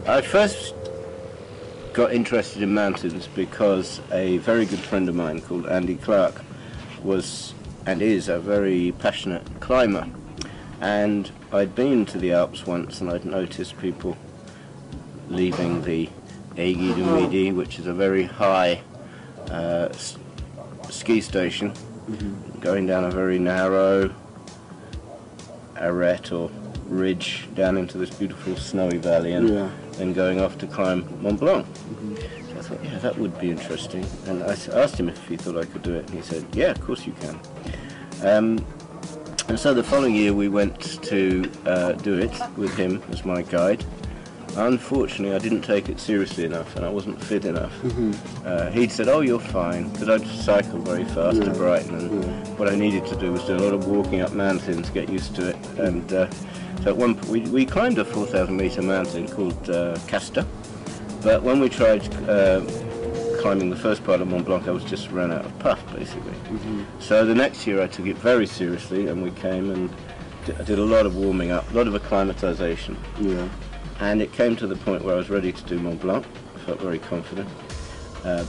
I first got interested in mountains because a very good friend of mine called Andy Clark was and is a very passionate climber, and I'd been to the Alps once and I'd noticed people leaving the Aiguille du Midi, which is a very high ski station, going down a very narrow arête or ridge down into this beautiful snowy valley, and then going off to climb Mont Blanc. So I thought, yeah, that would be interesting. And I asked him if he thought I could do it, and he said, yeah, of course you can. And so the following year we went to do it with him as my guide. Unfortunately, I didn't take it seriously enough, and I wasn't fit enough. He'd said, oh, you're fine, because I'd cycled very fast to Brighton, and what I needed to do was do a lot of walking up mountains, get used to it. And so at one point, we climbed a 4,000 metre mountain called Casta, but when we tried climbing the first part of Mont Blanc, I was just ran out of puff, basically. So the next year I took it very seriously, and we came and I did a lot of warming up, a lot of acclimatization. And it came to the point where I was ready to do Mont Blanc. I felt very confident.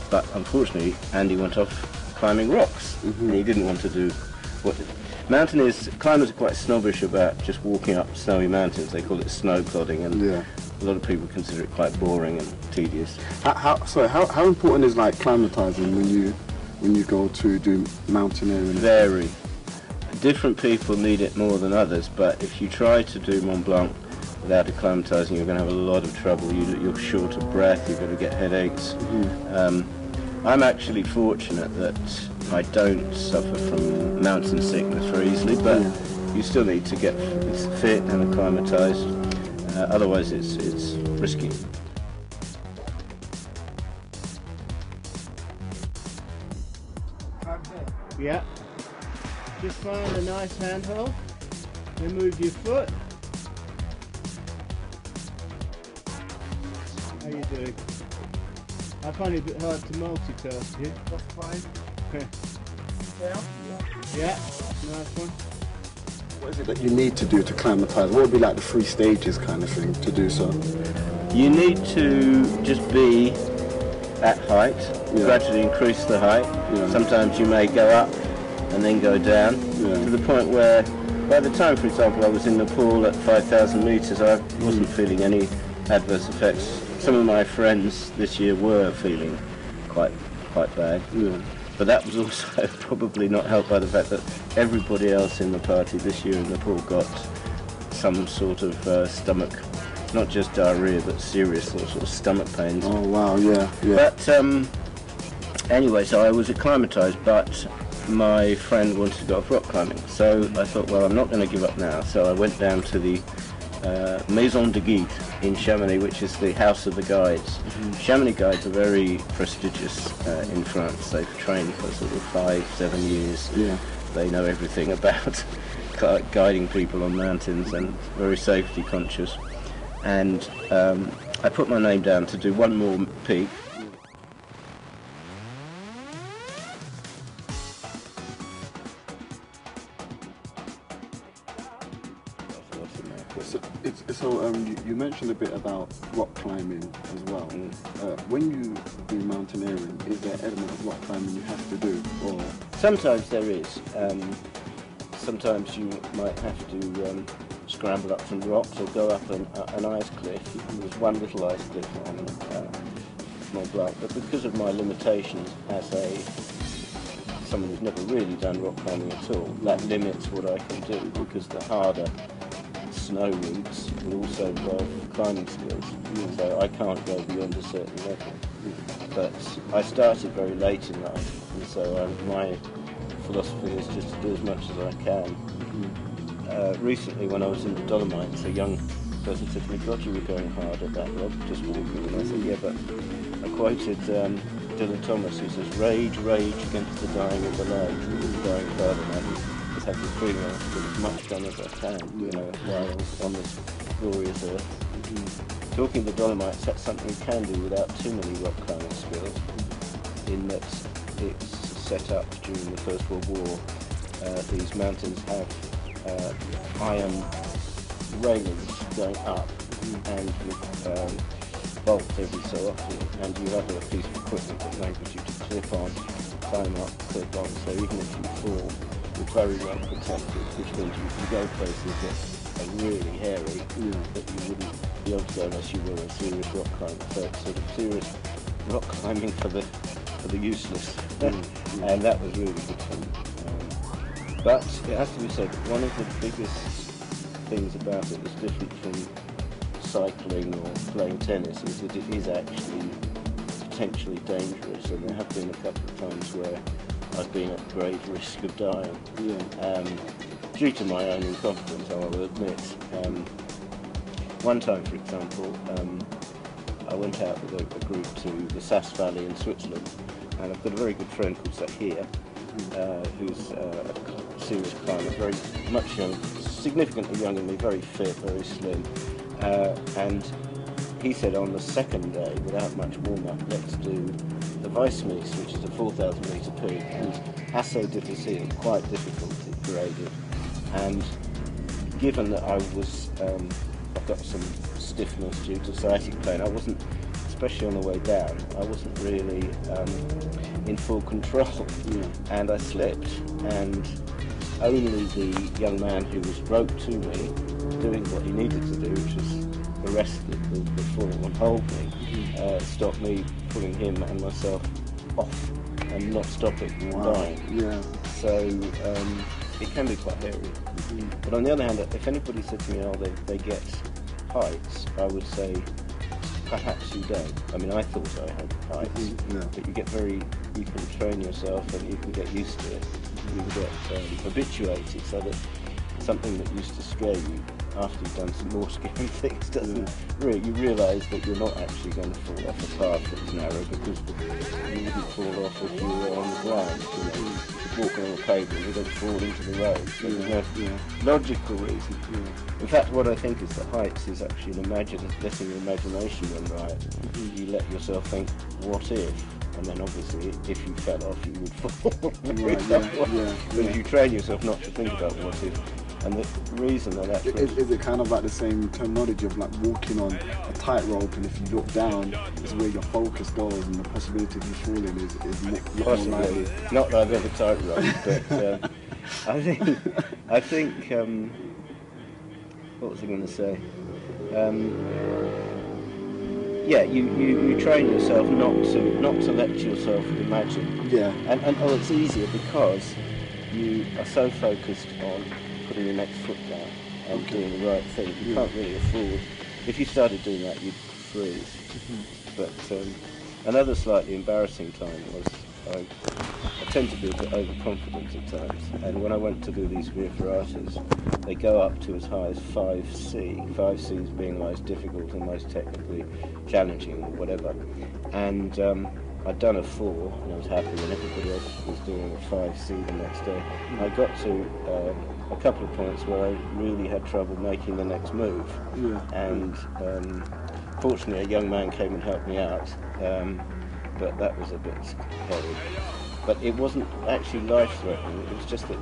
But unfortunately, Andy went off climbing rocks. And he didn't want to do what... Climbers are quite snobbish about just walking up snowy mountains. They call it snow plodding, and a lot of people consider it quite boring and tedious. How important is like climatizing when you go to do mountaineering? Very. Different people need it more than others, but if you try to do Mont Blanc without acclimatizing, you're going to have a lot of trouble. You're short of breath, you're going to get headaches. I'm actually fortunate that I don't suffer from mountain sickness very easily, but you still need to get fit and acclimatized, otherwise it's risky. Yeah, just find a nice handhold, then move your foot. How you doing? I find it a bit hard to multitask here. That's fine. Down? Yeah, nice one. What is it that you need to do to climatize? What would be like the 3 stages kind of thing to do so? You need to just be at height, gradually increase the height. Sometimes you may go up and then go down to the point where, by the time, for example, I was in Nepal at 5,000 meters, I wasn't feeling any adverse effects. Some of my friends this year were feeling quite bad, but that was also probably not helped by the fact that everybody else in the party this year in Nepal got some sort of stomach, not just diarrhea, but serious sort of stomach pains. Oh wow, yeah. But anyway, so I was acclimatized, but my friend wanted to go off rock climbing, so I thought, well, I'm not going to give up now. So I went down to the Maison de Guide in Chamonix, which is the house of the guides. Chamonix guides are very prestigious in France. They've trained for sort of 5-7 years. They know everything about guiding people on mountains and very safety conscious. And I put my name down to do one more peak. So you mentioned a bit about rock climbing as well. When you do mountaineering, is there an element of rock climbing you have to do? Or sometimes there is. Sometimes you might have to scramble up some rocks or go up an ice cliff. There's one little ice cliff on Mont Blanc, but because of my limitations as someone who's never really done rock climbing at all, that limits what I can do, because the harder snow routes will also involve climbing skills, so I can't go beyond a certain level. But I started very late in life, and so my philosophy is just to do as much as I can. Recently, when I was in the Dolomites, a young person said to me, God, you were going hard at that rock, just walking. And I said, yeah, but I quoted Dylan Thomas, who says, rage, rage against the dying of the light, dying father. And I just have this feeling I have to get as much done as I can, while on this glorious earth. Talking the Dolomites, that's something you can do without too many rock climbing skills, in that it's set up during the First World War. These mountains have iron railings going up and bolt every so often, and you have a piece of equipment that enables you to clip on, climb up, clip on, so even if you fall, you're very well protected, which means you can go places that are really hairy, that you wouldn't be able to go unless you were a serious rock climber. So it's sort of serious rock climbing for the useless, and that was really good fun. But it has to be said, one of the biggest things about it that's different from cycling or playing tennis is that it is actually potentially dangerous, and there have been a couple of times where I've been at grave risk of dying, due to my own incompetence, I will admit. One time, for example, I went out with a group to the Sass Valley in Switzerland, and I've got a very good friend called Sahir, who's a serious climber, very much young, significantly younger than me, very fit, very slim, and he said on the second day, without much warm-up, let's do the Weissmies, which is a 4,000 metre peak, and assez difficile, quite difficult, it graded, and given that I've got some stiffness due to sciatic pain, I wasn't, especially on the way down, I wasn't really in full control, and I slipped, and only the young man who was roped to me, doing what he needed to do, which was arrest the fall and hold me, stopped me pulling him and myself off and not stop it from dying. So it can be quite hairy. But on the other hand, if anybody said to me, oh, they get heights, I would say, perhaps you don't. I mean, I thought I had heights, but you can train yourself and you can get used to it. You can get habituated, so that something that used to scare you, after you've done some more scary things, doesn't really, you realise that you're not actually going to fall off a path that's narrow, because you wouldn't fall off if you were on the ground. You walk on a pavement, you don't fall into the road. So there's no logical reason. In fact, what I think is that heights is actually letting your imagination run riot. You let yourself think, what if? And then obviously, if you fell off, you would fall. But if you train yourself not to think about what if, and the reason that is it kind of like the same terminology of like walking on a tightrope, and if you look down, it's where your focus goes, and the possibility of you falling is more likely. Not that I've ever tightrope, but I think what was I going to say? You train yourself not to let yourself imagine. And it's easier because you are so focused on putting your next foot down and doing the right thing. You can't really afford. If you started doing that, you'd freeze. But another slightly embarrassing time was I tend to be a bit overconfident at times, and when I went to do these via ferratas, they go up to as high as 5C, 5C's being the most difficult and most technically challenging or whatever, and I'd done a 4 and I was happy, and everybody else was doing a 5C the next day. I got to a couple of points where I really had trouble making the next move, and fortunately a young man came and helped me out, but that was a bit scary. But it wasn't actually life-threatening, it was just that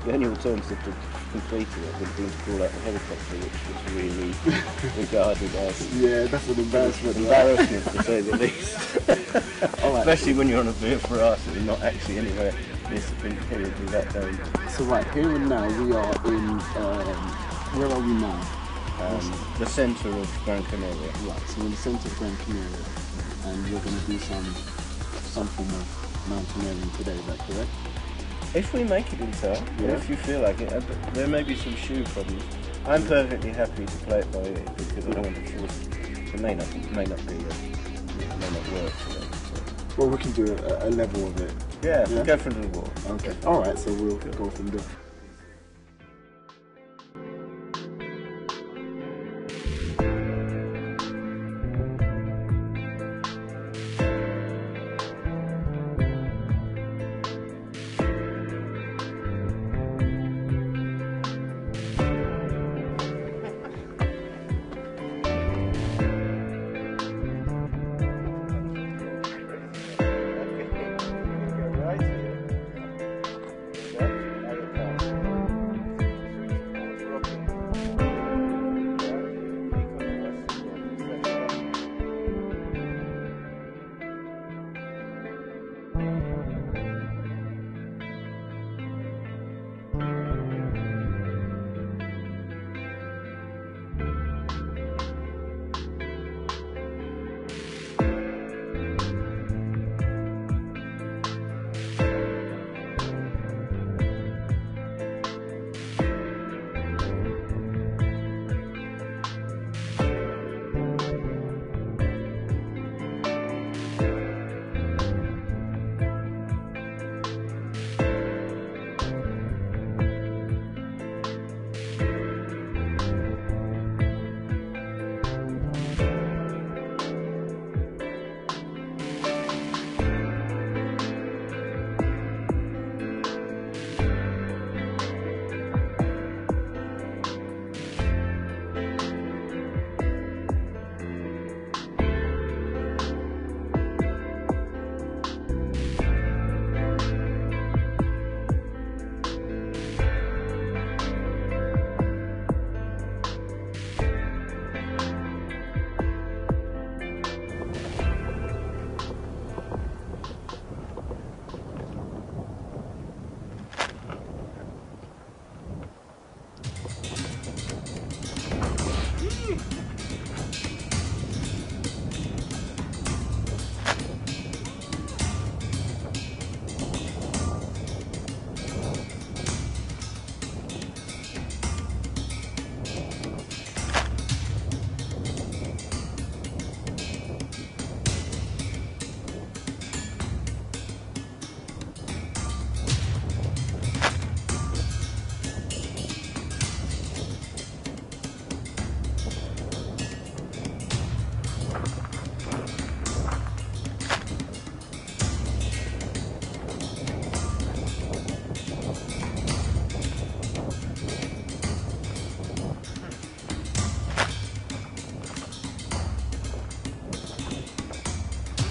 the only alternative to completing it would have been to call out the helicopter, which was really regarded as... that's an embarrassment. Embarrassment, to say the least. Especially when you're on a via ferrata and not actually anywhere empirically that dangerous. So here and now we are in... where are we now? The centre of Gran Canaria. Right, so we're in the centre of Gran Canaria, and we're going to do some form of mountaineering today, is that correct? If we make it in time, if you feel like it, there may be some shoe problems. I'm perfectly happy to play it by ear because I don't want to force it. It may not work for them. So. Well, we can do a level of it. Yeah, we'll go from the wall. Okay. All right, so we'll go from there.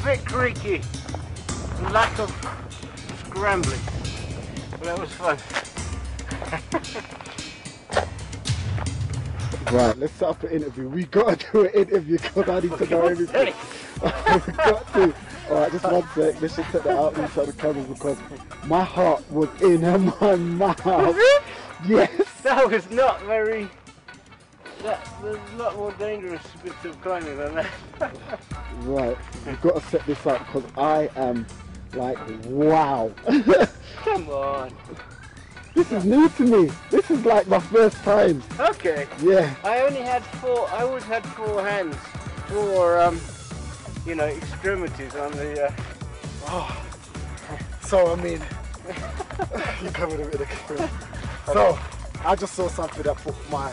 bit creaky. Lack of scrambling. But that was fun. Right, let's set up an interview. We got to do an interview because I need to know everything. We got to. Alright, just one sec. Let's just set that out inside the cameras because my heart was in my mouth. Was it? Yes. That was not very... There's a lot more dangerous bits of climbing than that. Right, we've got to set this up because I am like, wow. Come on. This is new to me. This is like my first time. Okay. Yeah. I only had four, I always had four hands, four, you know, extremities on the, Oh. So, I mean, you covered a bit of experience. So, I just saw something that put my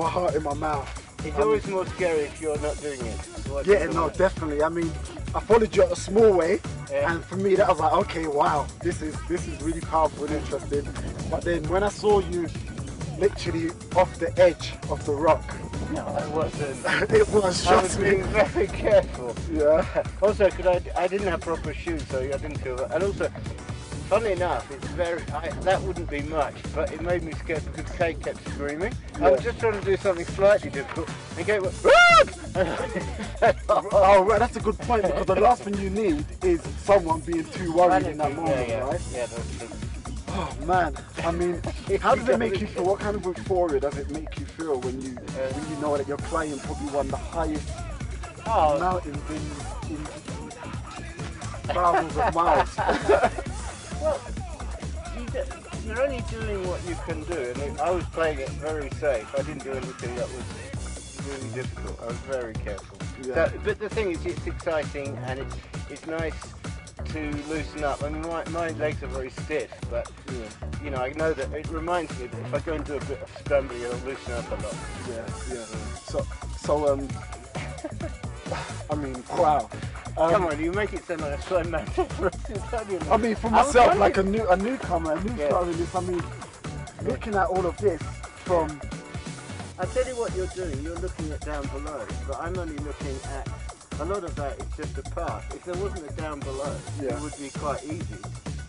heart in my mouth. It's always more scary if you're not doing it. Yeah, no, definitely. I mean, I followed you a small way, and for me, that was like, okay, wow, this is really powerful and interesting. But then when I saw you literally off the edge of the rock, no, I wasn't. it was I was just being very careful. Yeah. Also, because I didn't have proper shoes, so I didn't feel that. And also, funnily enough, it's that wouldn't be much, but it made me scared because Kate kept screaming. Yeah. I was just trying to do something slightly difficult, and Kate went, Oh, right, that's a good point because the last thing you need is someone being too worried in that moment, right? Yeah, that's true. Oh man, I mean, how does it make you feel? What kind of euphoria does it make you feel when you know that you're climbing probably one of the highest mountains in thousands of miles? Well, you're only doing what you can do, and I was playing it very safe. I didn't do anything that was really difficult. I was very careful. Yeah. So, but the thing is, it's exciting and it's nice to loosen up. I mean, my legs are very stiff, but you know, I know that it reminds me that if I go and do a bit of scrambling, it'll loosen up a lot. Yeah. So I mean, wow. Come on, you make it sound like a slow man. I mean, for myself, like a newcomer, starting this. I mean, looking at all of this from. I tell you what you're doing. You're looking at down below, but I'm only looking at. A lot of that is just a path. If there wasn't a down below, it would be quite easy.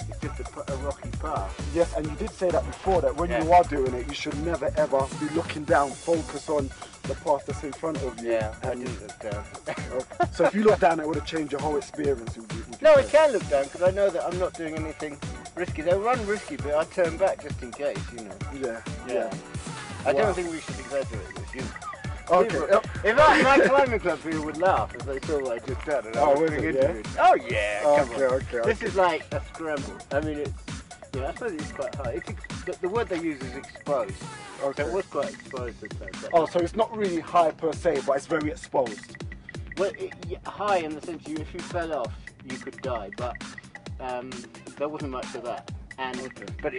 It's just a rocky path. Yes, and you did say that before, that when you are doing it, you should never ever be looking down, focus on the path that's in front of you. Yeah, I didn't look down. So if you look down, it would have changed your whole experience. Would you No, I say? can look down because I know that I'm not doing anything risky. They'll run risky, but I turn back just in case, you know. Yeah. I don't think we should exaggerate this, you know. Okay. If my climbing club people would laugh if they saw what I just done and I was being interviewed. Oh yeah, come on. Okay. This is like a scramble. I mean, it's, I suppose it's quite high. The word they use is exposed. Okay. So it was quite exposed at times. Oh, so it's not really high per se, but it's very exposed. Well, high in the sense if you fell off, you could die, but there wasn't much of that. But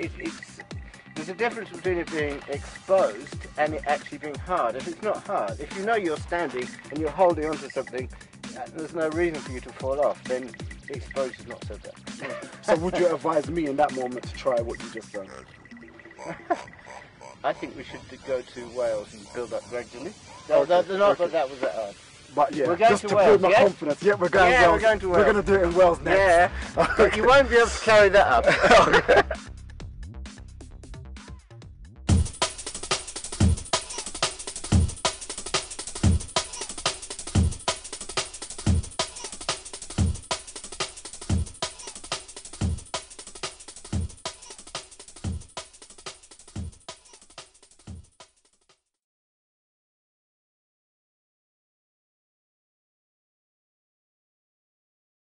there's a difference between it being exposed and it actually being hard. If it's not hard, if you know you're standing and you're holding onto something, there's no reason for you to fall off, then exposed is not so bad. So would you advise me in that moment to try what you just done? I think we should go to Wales and build up gradually. Okay, Not that that was that hard. But yeah, we're going just to Wales, build my confidence. Yeah, we're going to Wales. We're going to Wales. We're going to do it in Wales next. Yeah, but you won't be able to carry that up.